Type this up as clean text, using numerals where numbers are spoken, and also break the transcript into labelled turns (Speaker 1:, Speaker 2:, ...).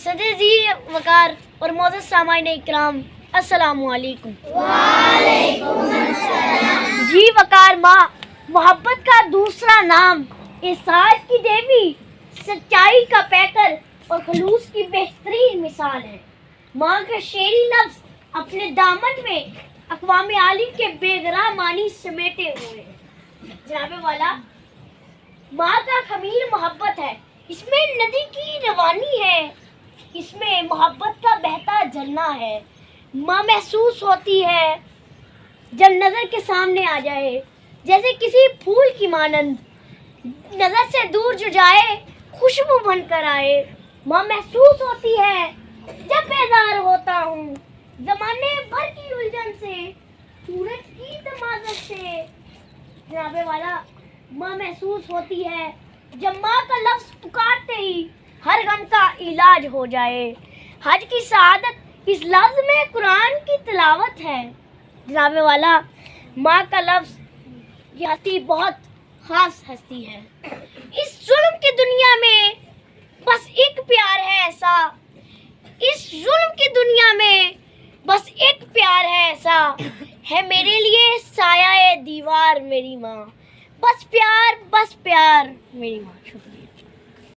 Speaker 1: صدر جی وقار اور معزز سامعین اکرام السلام علیکم۔
Speaker 2: وعلیکم السلام۔
Speaker 1: جی وقار ماں محبت کا دوسرا نام، احساس کی دیوی، سچائی کا پیکر اور خلوص کی بہترین مثال ہے۔ ماں کا شعری لفظ اپنے دامن میں اقوام عالم کے بے گراں معنی سمیٹے ہوئے ہیں۔ جناب والا، ماں کا خمیر محبت ہے، اس میں ندی کی روانی ہے، اس میں محبت کا بہتا جھرنا ہے۔ ماں محسوس ہوتی ہے جب نظر کے سامنے آ جائے، جیسے کسی پھول کی مانند نظر سے دور جو جائے خوشبو بن کر آئے۔ ماں محسوس ہوتی ہے جب بیدار ہوتا ہوں زمانے بھر کی الجھن سے، سورج کی تمازت سے۔ جناب والا، ماں محسوس ہوتی ہے جب ماں کا لفظ پکارتے ہی ہر غم کا علاج ہو جائے۔ حج کی سعادت اس لفظ میں قرآن کی تلاوت ہے۔ جناب والا، ماں کا لفظ یہ ہستی بہت خاص ہستی ہے۔ اس ظلم کی دنیا میں بس ایک پیار ہے ایسا، اس ظلم کی دنیا میں بس ایک پیار ہے ایسا، ہے میرے لیے سایہ دیوار میری ماں، بس پیار میری ماں۔ شکریہ۔